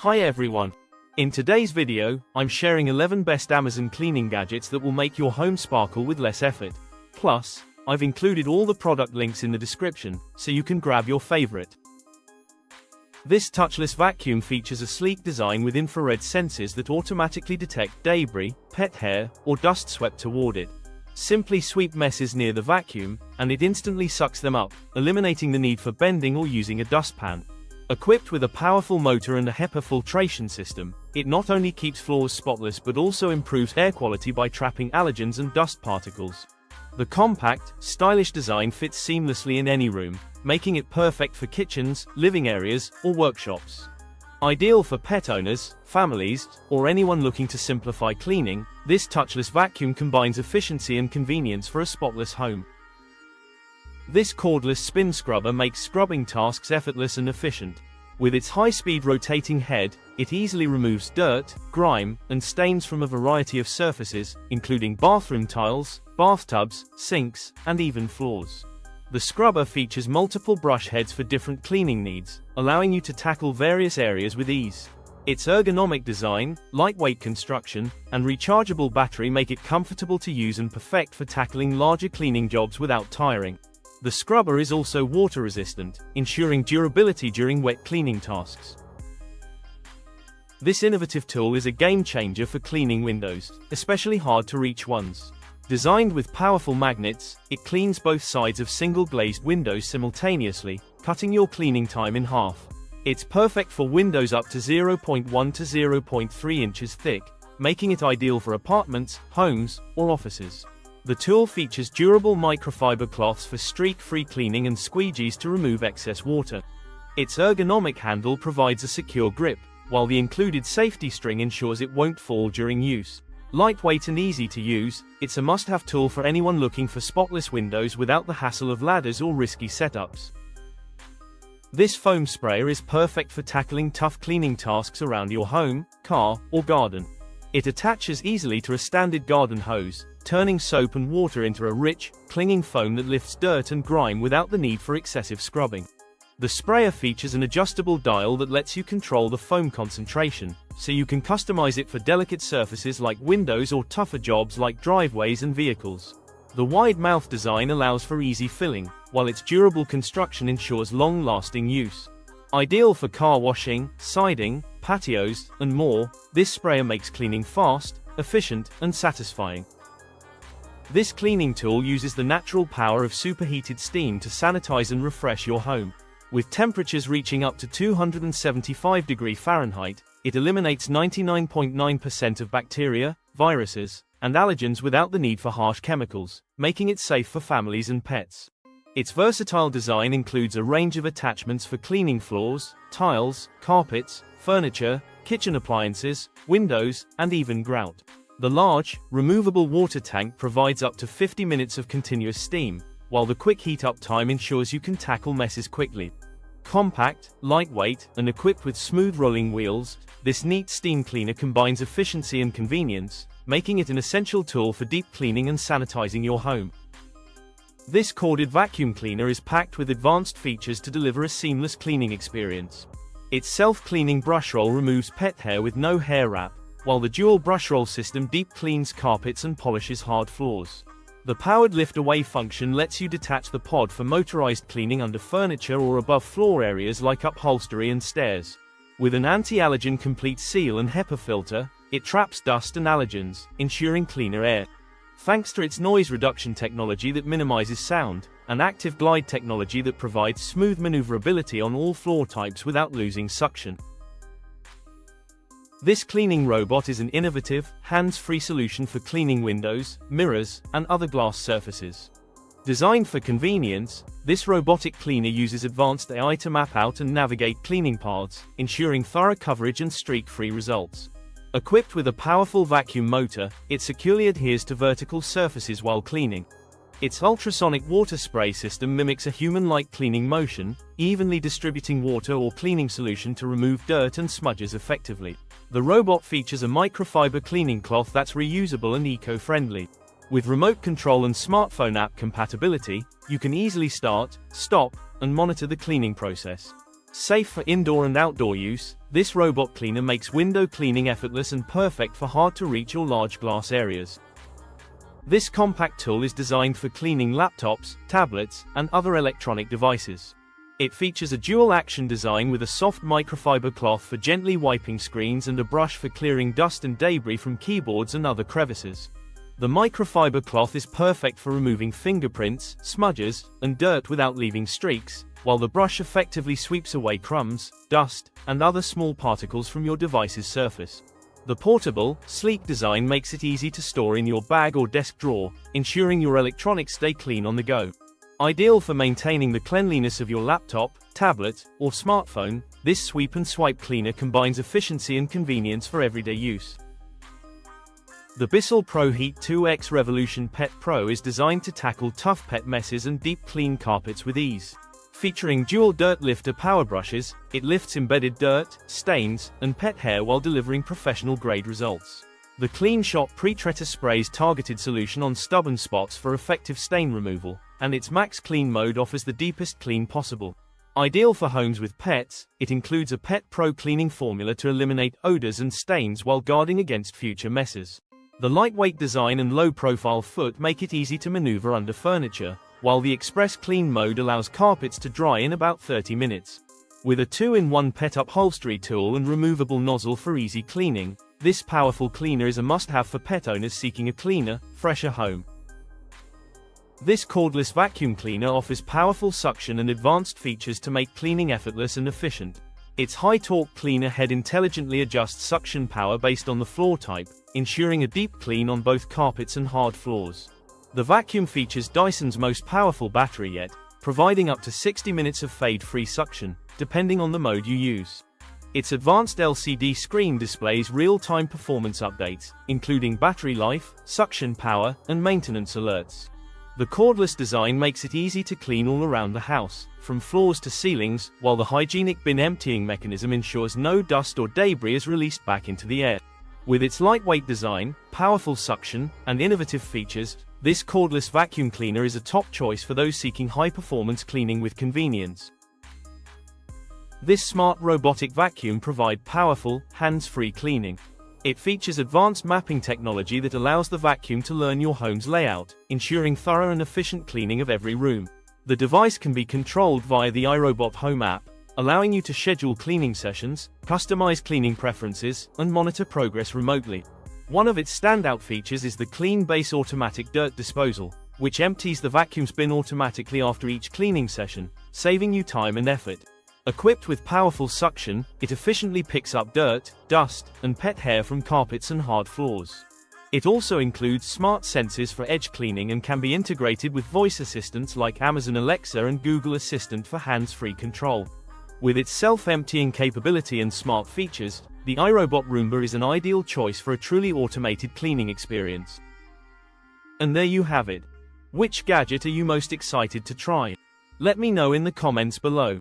Hi everyone. In today's video, I'm sharing 11 best Amazon cleaning gadgets that will make your home sparkle with less effort. Plus, I've included all the product links in the description, so you can grab your favorite. This touchless vacuum features a sleek design with infrared sensors that automatically detect debris, pet hair, or dust swept toward it. Simply sweep messes near the vacuum, and it instantly sucks them up, eliminating the need for bending or using a dustpan. Equipped with a powerful motor and a HEPA filtration system, it not only keeps floors spotless but also improves air quality by trapping allergens and dust particles. The compact, stylish design fits seamlessly in any room, making it perfect for kitchens, living areas, or workshops. Ideal for pet owners, families, or anyone looking to simplify cleaning, this touchless vacuum combines efficiency and convenience for a spotless home. This cordless spin scrubber makes scrubbing tasks effortless and efficient. With its high-speed rotating head, it easily removes dirt, grime, and stains from a variety of surfaces, including bathroom tiles, bathtubs, sinks, and even floors. The scrubber features multiple brush heads for different cleaning needs, allowing you to tackle various areas with ease. Its ergonomic design, lightweight construction, and rechargeable battery make it comfortable to use and perfect for tackling larger cleaning jobs without tiring. The scrubber is also water-resistant, ensuring durability during wet cleaning tasks. This innovative tool is a game-changer for cleaning windows, especially hard-to-reach ones. Designed with powerful magnets, it cleans both sides of single-glazed windows simultaneously, cutting your cleaning time in half. It's perfect for windows up to 0.1 to 0.3 inches thick, making it ideal for apartments, homes, or offices. The tool features durable microfiber cloths for streak-free cleaning and squeegees to remove excess water. Its ergonomic handle provides a secure grip, while the included safety string ensures it won't fall during use. Lightweight and easy to use, it's a must-have tool for anyone looking for spotless windows without the hassle of ladders or risky setups. This foam sprayer is perfect for tackling tough cleaning tasks around your home, car, or garden. It attaches easily to a standard garden hose, turning soap and water into a rich, clinging foam that lifts dirt and grime without the need for excessive scrubbing. The sprayer features an adjustable dial that lets you control the foam concentration, so you can customize it for delicate surfaces like windows or tougher jobs like driveways and vehicles. The wide mouth design allows for easy filling, while its durable construction ensures long-lasting use. Ideal for car washing, siding, patios, and more, this sprayer makes cleaning fast, efficient, and satisfying. This cleaning tool uses the natural power of superheated steam to sanitize and refresh your home. With temperatures reaching up to 275 degrees Fahrenheit, it eliminates 99.9% of bacteria, viruses, and allergens without the need for harsh chemicals, making it safe for families and pets. Its versatile design includes a range of attachments for cleaning floors, tiles, carpets, furniture, kitchen appliances, windows, and even grout. The large, removable water tank provides up to 50 minutes of continuous steam, while the quick heat-up time ensures you can tackle messes quickly. Compact, lightweight, and equipped with smooth rolling wheels, this neat steam cleaner combines efficiency and convenience, making it an essential tool for deep cleaning and sanitizing your home. This corded vacuum cleaner is packed with advanced features to deliver a seamless cleaning experience. Its self-cleaning brush roll removes pet hair with no hair wrap, while the dual brush roll system deep cleans carpets and polishes hard floors. The powered lift-away function lets you detach the pod for motorized cleaning under furniture or above floor areas like upholstery and stairs. With an anti-allergen complete seal and HEPA filter, it traps dust and allergens, ensuring cleaner air. Thanks to its noise reduction technology that minimizes sound, and active glide technology that provides smooth maneuverability on all floor types without losing suction. This cleaning robot is an innovative, hands-free solution for cleaning windows, mirrors, and other glass surfaces. Designed for convenience, this robotic cleaner uses advanced AI to map out and navigate cleaning paths, ensuring thorough coverage and streak-free results. Equipped with a powerful vacuum motor, it securely adheres to vertical surfaces while cleaning. Its ultrasonic water spray system mimics a human-like cleaning motion, evenly distributing water or cleaning solution to remove dirt and smudges effectively. The robot features a microfiber cleaning cloth that's reusable and eco-friendly. With remote control and smartphone app compatibility, you can easily start, stop, and monitor the cleaning process. Safe for indoor and outdoor use, this robot cleaner makes window cleaning effortless and perfect for hard-to-reach or large glass areas. This compact tool is designed for cleaning laptops, tablets, and other electronic devices. It features a dual-action design with a soft microfiber cloth for gently wiping screens and a brush for clearing dust and debris from keyboards and other crevices. The microfiber cloth is perfect for removing fingerprints, smudges, and dirt without leaving streaks, while the brush effectively sweeps away crumbs, dust, and other small particles from your device's surface. The portable, sleek design makes it easy to store in your bag or desk drawer, ensuring your electronics stay clean on the go. Ideal for maintaining the cleanliness of your laptop, tablet, or smartphone, this sweep and swipe cleaner combines efficiency and convenience for everyday use. The Bissell Pro Heat 2X Revolution Pet Pro is designed to tackle tough pet messes and deep clean carpets with ease. Featuring dual dirt lifter power brushes, it lifts embedded dirt, stains, and pet hair while delivering professional-grade results. The Clean Shot Pre-Treater sprays targeted solution on stubborn spots for effective stain removal, and its Max Clean mode offers the deepest clean possible. Ideal for homes with pets, it includes a Pet Pro cleaning formula to eliminate odors and stains while guarding against future messes. The lightweight design and low-profile foot make it easy to maneuver under furniture, while the Express Clean mode allows carpets to dry in about 30 minutes. With a 2-in-1 pet upholstery tool and removable nozzle for easy cleaning, this powerful cleaner is a must-have for pet owners seeking a cleaner, fresher home. This cordless vacuum cleaner offers powerful suction and advanced features to make cleaning effortless and efficient. Its high-torque cleaner head intelligently adjusts suction power based on the floor type, ensuring a deep clean on both carpets and hard floors. The vacuum features Dyson's most powerful battery yet, providing up to 60 minutes of fade-free suction, depending on the mode you use. Its advanced LCD screen displays real-time performance updates, including battery life, suction power, and maintenance alerts. The cordless design makes it easy to clean all around the house, from floors to ceilings, while the hygienic bin emptying mechanism ensures no dust or debris is released back into the air. With its lightweight design, powerful suction, and innovative features, this cordless vacuum cleaner is a top choice for those seeking high-performance cleaning with convenience. This smart robotic vacuum provides powerful, hands-free cleaning. It features advanced mapping technology that allows the vacuum to learn your home's layout, ensuring thorough and efficient cleaning of every room. The device can be controlled via the iRobot Home app, allowing you to schedule cleaning sessions, customize cleaning preferences, and monitor progress remotely. One of its standout features is the Clean Base Automatic Dirt Disposal, which empties the vacuum's bin automatically after each cleaning session, saving you time and effort. Equipped with powerful suction, it efficiently picks up dirt, dust, and pet hair from carpets and hard floors. It also includes smart sensors for edge cleaning and can be integrated with voice assistants like Amazon Alexa and Google Assistant for hands-free control. With its self-emptying capability and smart features, the iRobot Roomba is an ideal choice for a truly automated cleaning experience. And there you have it. Which gadget are you most excited to try? Let me know in the comments below.